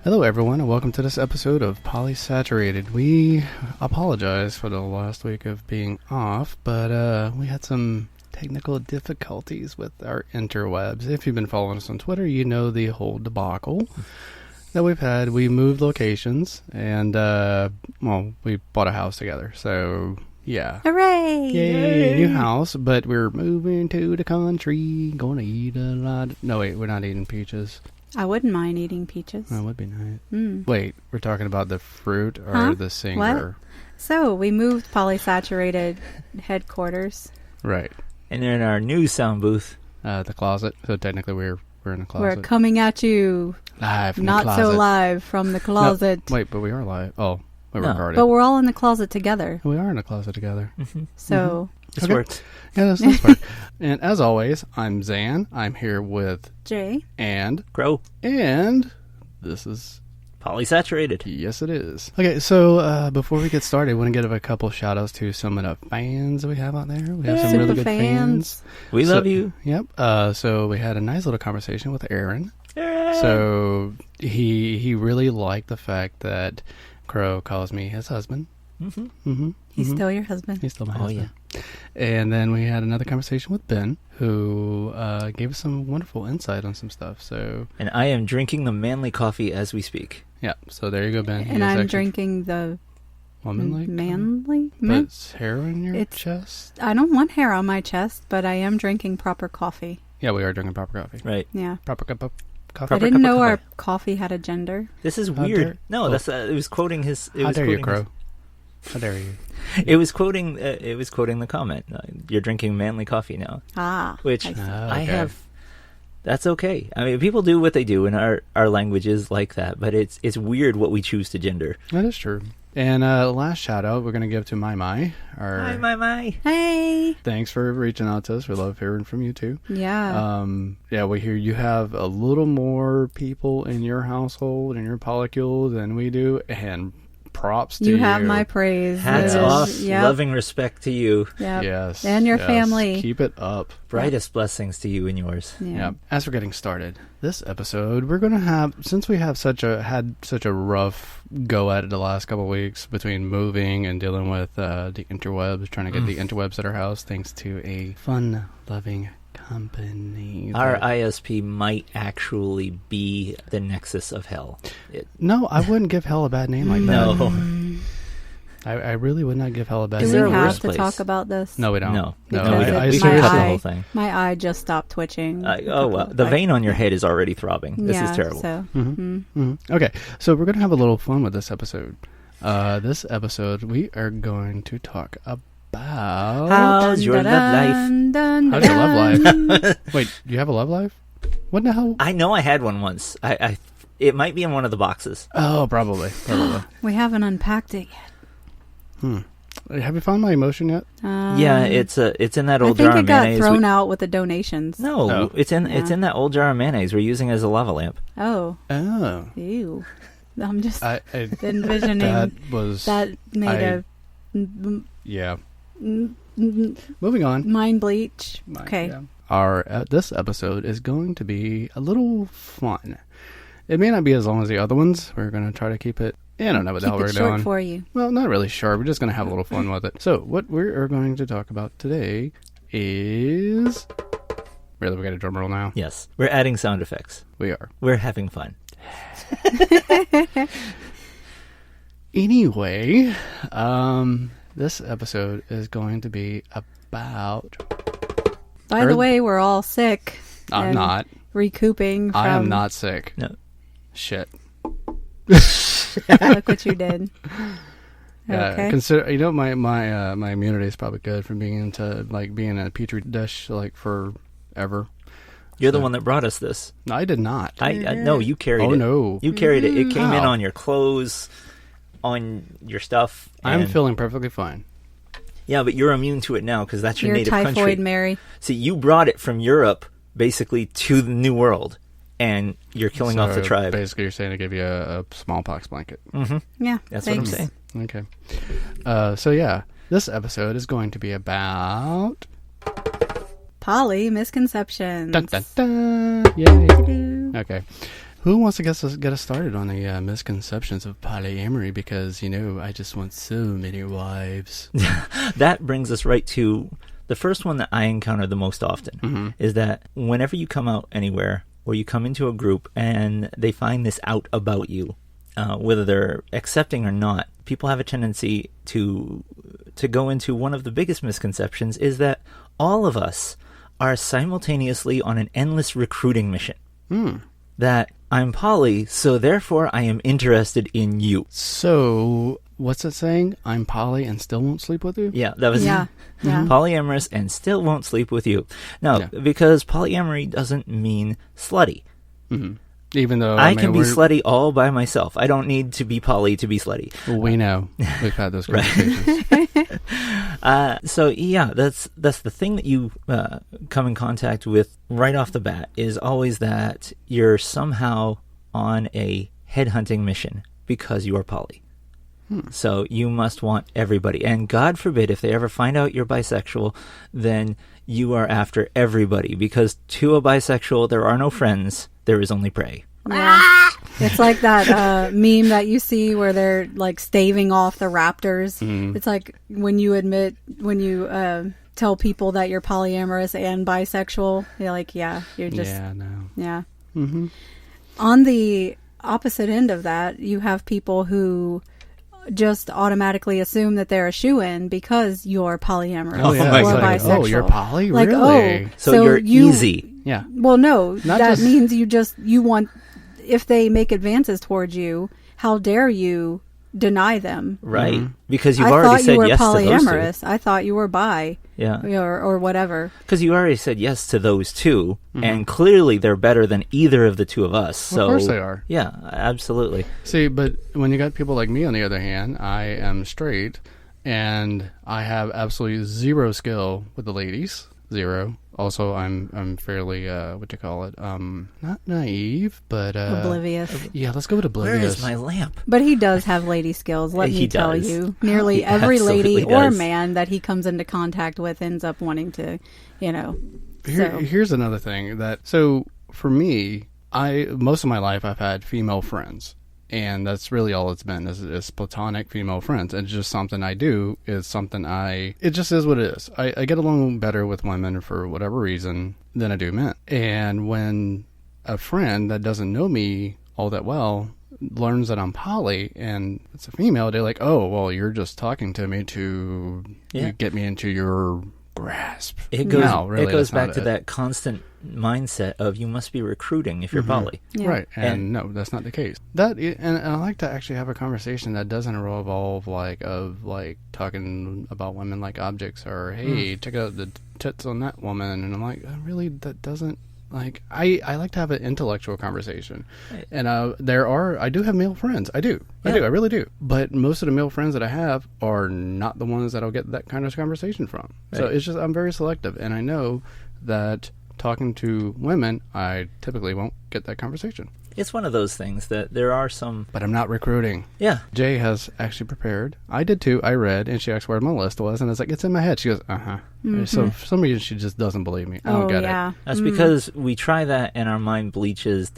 Hello everyone and welcome to this episode of Polysaturated. We apologize for the last week of being off, but we had some technical difficulties with our interwebs. If you've been following us on Twitter, you know the whole debacle that we've had. We moved locations and, we bought a house together, so yeah. Hooray! Yay! New house, but we're moving to the country, gonna eat a lot. No wait, we're not eating peaches. I wouldn't mind eating peaches. That would be nice. Mm. Wait, we're talking about the fruit or the singer? What? So, we moved Polysaturated headquarters. Right. And in our new sound booth. The closet. So technically we're in a closet. We're coming at you live from not the closet. so live from the closet. No, wait, but we are live. Oh, we're No. recording. But we're all in the closet together. We are in a closet together. Mm-hmm. So, This works. Yeah, this works. And as always, I'm Zan. I'm here with Jay. and Grow. and this is Polysaturated. yes, it is. Okay, so before we get started, I want to give a couple shout outs to some of the fans we have out there. We have some really Super good fans. We love you. Yep. So we had a nice little conversation with Aaron. Hooray! So he really liked the fact that Crow calls me his husband. Mm-hmm. Mm-hmm. He's still your husband. He's still my Oh, husband. And then we had another conversation with Ben, who gave us some wonderful insight on some stuff. So And I am drinking the manly coffee as we speak. yeah, so there you go, Ben. He And is I'm actually drinking the womanly. manly. Puts hair on your It's- chest. I don't want hair on my chest, but I am drinking proper coffee. Yeah, we are drinking proper coffee. Right. Yeah. Proper cup of coffee. I Proper didn't cup of know our coffee. coffee had a gender. This is How weird. dare- No, oh. that's it was quoting his. It How was dare you, quoting Crow? How dare you? It was quoting. It was quoting the comment. You're drinking manly coffee now, Ah. which I see. I okay. have. That's okay. I mean, people do what they do, and our language is like that. But it's weird what we choose to gender. That is true. And last shout out we're going to give to my. Our My. Hey. thanks for reaching out to us. We love hearing from you too. Yeah. Yeah, we hear you have a little more people in your household and your polycule than we do, and props to you. You have my praise. Hats It is- off. Yep. Loving respect to you. Yep. Yes. And your yes. family. Keep it up. Brightest blessings to you and yours. Yeah. Yeah. As we're getting started, this episode we're gonna have, since we have had such a rough go at it the last couple of weeks between moving and dealing with the interwebs, trying to get the interwebs at our house, thanks to a fun-loving company. Our that- ISP might actually be the nexus of hell. No, I wouldn't give hell a bad name like that. No. I really would not give hell a bad Do Is we name. there a have worse to place? talk about this? No, we don't. No. No, Because I it's we my can cut the eye. whole thing. My eye just stopped twitching. The vein on your head is already throbbing. This is terrible. So, Okay, so we're going to have a little fun with this episode. This episode, we are going to talk about... How's your love life? How's your love life? Wait, do you have a love life? What the hell? I know I had one once. It might be in one of the boxes. Oh, probably. We haven't unpacked it yet. Have you found my emotion yet? Yeah, it's in that I old think jar it of got mayonnaise. thrown out with the donations. No, Oh. it's in that old jar of mayonnaise we're using as a lava lamp. Oh. Oh. Ew. I'm just I envisioning that was... that made Yeah. a Moving on. mind bleach. Okay. Yeah. Our this episode is going to be a little fun. It may not be as long as the other ones. We're going to try to keep it... I don't know what the hell Keep we're it short doing. for you. Well, not really short. We're just going to have a little fun with it. So, what we are going to talk about today is... Really, we got a drum roll now? Yes, we're adding sound effects. We are. We're having fun. Anyway, this episode is going to be about... By the way, we're all sick. I'm and not. Recouping from... I am not sick. No. Shit. Look what you did. Yeah, Okay. consider, you know, my immunity is probably good from being in a petri dish like forever. You're the one that brought us this. No, I did not. I no, you carried it. Oh no, You carried it. It came in How? on your clothes, on your stuff. I'm and- feeling perfectly fine. Yeah, but you're immune to it now because that's your You're native typhoid country. Mary. See, you brought it from Europe basically to the New World, and you're killing off the So, tribe. Basically, you're saying to give you a smallpox blanket. Mm-hmm. Yeah, That's thanks. what I'm saying. Okay. So yeah, this episode is going to be about... Poly misconceptions. Dun, dun, dun. Yay. Doo-doo. Okay. Who wants to get us started on the misconceptions of polyamory? Because, I just want so many wives. That brings us right to the first one that I encounter the most often, is that whenever you come out anywhere or you come into a group and they find this out about you, whether they're accepting or not, people have a tendency to go into one of the biggest misconceptions is that all of us are simultaneously on an endless recruiting mission. That I'm poly, so therefore I am interested in you. So, what's it saying? I'm poly and still won't sleep with you? Yeah, that was polyamorous and still won't sleep with you. Now, because polyamory doesn't mean slutty. Even though I can be slutty all by myself. I don't need to be poly to be slutty. We know. We've had those conversations. So yeah, that's the thing that you come in contact with right off the bat is always that you're somehow on a headhunting mission because you are poly. So you must want everybody. And God forbid if they ever find out you're bisexual, then you are after everybody. Because to a bisexual, there are no friends. There is only prey. Yeah. It's like that meme that you see where they're like staving off the raptors. It's like when you tell people that you're polyamorous and bisexual, you're like, you're just... Yeah, no. Yeah. On the opposite end of that, you have people who just automatically assume that they're a shoo-in because you're polyamorous or bisexual. Oh, you're poly? Like, really? So you're easy. Yeah. Well, no, that means you want, if they make advances towards you, how dare you deny them? Right. Because you've already said yes to those two. Polyamorous. I thought you were bi. Yeah. Or whatever. Because you already said yes to those two, and clearly they're better than either of the two of us. So, of course they are. Yeah, absolutely. See, but when you got people like me, on the other hand, I am straight, and I have absolutely zero skill with the ladies. Zero. Also, I'm fairly, not naive, but... oblivious. Yeah, let's go with oblivious. Where is my lamp? But he does have lady skills, let me tell you. Nearly every lady or man that he comes into contact with ends up wanting to, Here's another thing so for me, most of my life I've had female friends. And that's really all it's been, is platonic female friends. It's just something I do. It's something it just is what it is. I get along better with women for whatever reason than I do men. And when a friend that doesn't know me all that well learns that I'm poly and it's a female, they're like, oh, well, you're just talking to me to get me into your grasp. It goes back to that constant mindset of you must be recruiting if you're poly. Yeah. Right. And no, that's not the case. And I like to actually have a conversation that doesn't involve talking about women like objects or, hey, check out the tits on that woman. And I'm like, really, that doesn't, I like to have an intellectual conversation. Right. And I do have male friends. I do. I really do. But most of the male friends that I have are not the ones that I'll get that kind of conversation from. Right. So it's just, I'm very selective. And I know that talking to women, I typically won't get that conversation. It's one of those things that there are some... But I'm not recruiting. Yeah. Jay has actually prepared. I did too. I read, and she asked where my list was, and I was like, it's in my head. She goes, So for some reason, she just doesn't believe me. I don't get it. That's because we try that, and our mind bleaches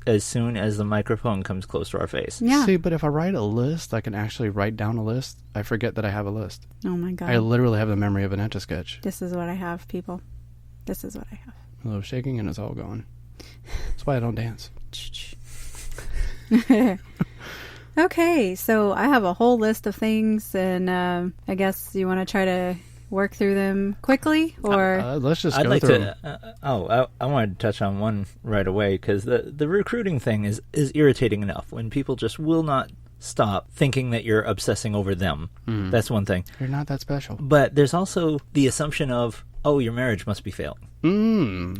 as soon as the microphone comes close to our face. Yeah. See, but if I write a list, I can actually write down a list. I forget that I have a list. Oh, my God. I literally have the memory of an Etch-a-Sketch. This is what I have, people. This is what I have. A little shaking, and it's all gone. That's why I don't dance. Okay, so I have a whole list of things, and I guess you want to try to work through them quickly, or let's just. I'd go like through to. I wanted to touch on one right away because the recruiting thing is irritating enough when people just will not stop thinking that you're obsessing over them. That's one thing. You're not that special. But there's also the assumption of, oh, your marriage must be failing.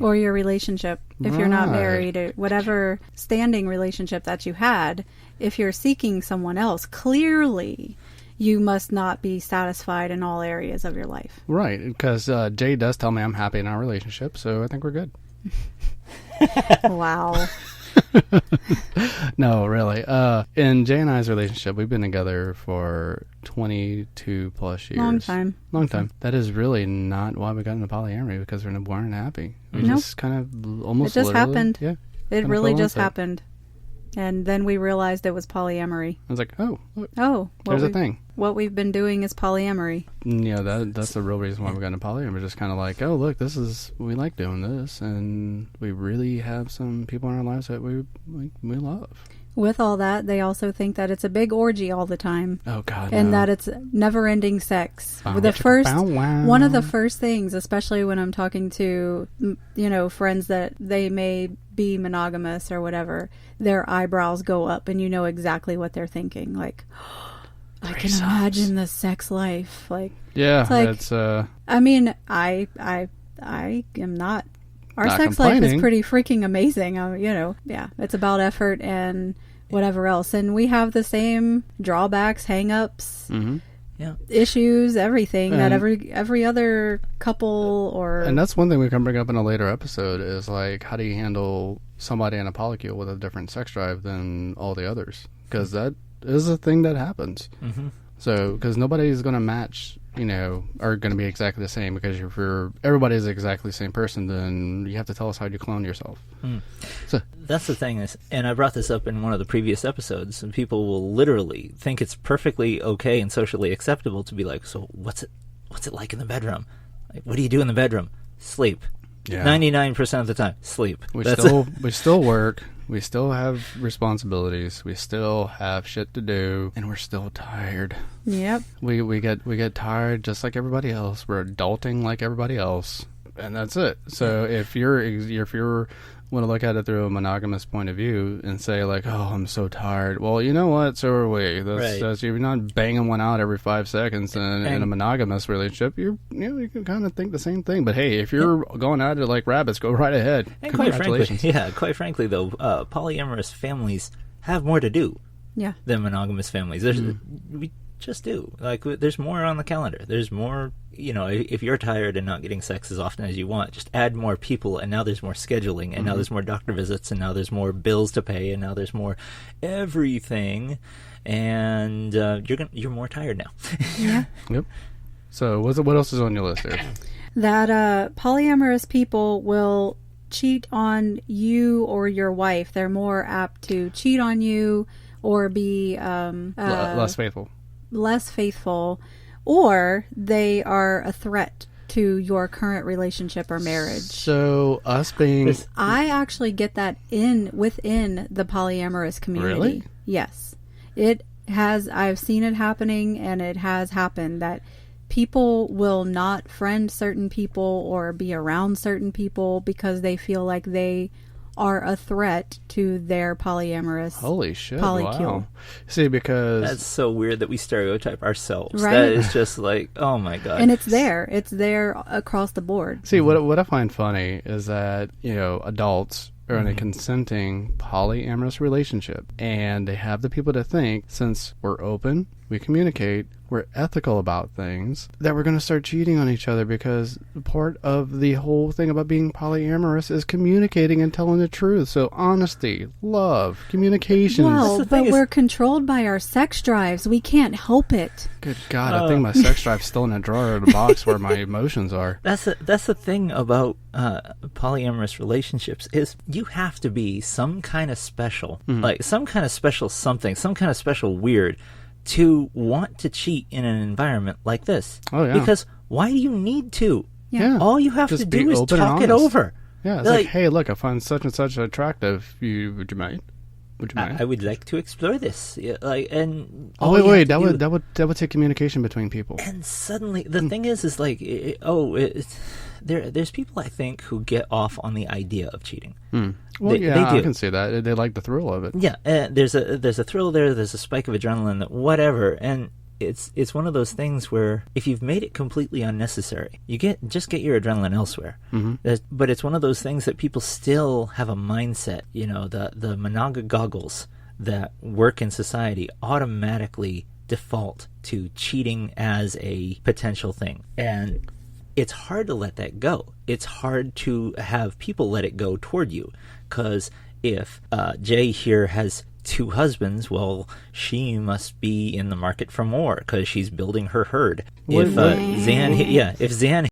Or your relationship, if you're not married, or whatever standing relationship that you had, if you're seeking someone else, clearly you must not be satisfied in all areas of your life. Right, because Jay does tell me I'm happy in our relationship, so I think we're good. Wow. No, really. In Jay and I's relationship, we've been together for 22 plus years. Long time. That is really not why we got into polyamory, because we weren't happy. We just kind of almost It just literally, happened. Yeah. It really just happened. And then we realized it was polyamory. I was like, oh, look, Oh, there's a thing. What we've been doing is polyamory. Yeah, that's the real reason why we got into polyam. We're just kind of like, oh, look, we like doing this, and we really have some people in our lives that we love. With all that, they also think that it's a big orgy all the time. Oh God, and no. that it's never-ending sex. Bow, With the chicka, first, bow, wow. one of the first things, especially when I'm talking to, friends that they may be monogamous or whatever, their eyebrows go up, and you know exactly what they're thinking. Like, I can imagine the sex life. Like, yeah, it's I mean, I am not. Our Not sex life is complaining. pretty freaking amazing. Yeah, it's about effort and whatever else. And we have the same drawbacks, hang-ups, issues, everything that every other couple or... And that's one thing we can bring up in a later episode is, like, how do you handle somebody in a polycule with a different sex drive than all the others? Because that is a thing that happens. Mm-hmm. So, because nobody's going to match... are going to be exactly the same, because if everybody is exactly the same person, then you have to tell us how you clone yourself. So that's the thing is, and I brought this up in one of the previous episodes, and people will literally think it's perfectly okay and socially acceptable to be like, so what's it like in the bedroom? Like, what do you do in the bedroom? Sleep. Yeah. 99% of the time, sleep. We still work. We still have responsibilities. We still have shit to do, and we're still tired. Yep. We get tired just like everybody else. We're adulting like everybody else, and that's it. So if you're want to look at it through a monogamous point of view and say like, oh, I'm so tired. Well, you know what? So are we. That's you're not banging one out every 5 seconds in a monogamous relationship. You can kind of think the same thing. But hey, if you're going at it like rabbits, go right ahead. And Congratulations. quite frankly, though, polyamorous families have more to do than monogamous families. We just do. Like, there's more on the calendar. There's more, if you're tired and not getting sex as often as you want, just add more people, and now there's more scheduling, and now there's more doctor visits, and now there's more bills to pay, and now there's more everything, and you're more tired now. Yeah. Yep. So what else is on your list there? That polyamorous people will cheat on you or your wife. They're more apt to cheat on you or be less faithful, or they are a threat to your current relationship or marriage. So us being... I actually get that within the polyamorous community. Really? Yes. I've seen it happening, and it has happened that people will not friend certain people or be around certain people because they feel like they are a threat to their polyamorous Holy shit, polycule. Wow. See, because... That's so weird that we stereotype ourselves. Right? That is just like, oh my God. And it's there across the board. See, what I find funny is that, adults are in a consenting polyamorous relationship, and they have the people to think, since we're open, we communicate, we're ethical about things, that we're going to start cheating on each other, because part of the whole thing about being polyamorous is communicating and telling the truth. So honesty, love, communication. Well, but we're controlled by our sex drives. We can't help it. Good God, I think my sex drive's still in a drawer in a box where my emotions are. That's the thing about polyamorous relationships is you have to be some kind of special, like some kind of special something, some kind of special weird, to want to cheat in an environment like this. Oh, yeah. Because why do you need to? Yeah. All you have to do is talk it over. Yeah, it's like, hey, look, I find such and such attractive. Would you mind? I would like to explore this. Yeah, and wait, that would take communication between people. And suddenly, the thing is like, there's people I think who get off on the idea of cheating. Well, they do. I can see that. They like the thrill of it. Yeah, there's a thrill there. There's a spike of adrenaline, whatever, and it's one of those things where if you've made it completely unnecessary, just get your adrenaline elsewhere. But it's one of those things that people still have a mindset. The monaga goggles that work in society automatically default to cheating as a potential thing, and it's hard to let that go. It's hard to have people let it go toward you, because if Jay here has 2 husbands, well, she must be in the market for more because she's building her herd. If Zan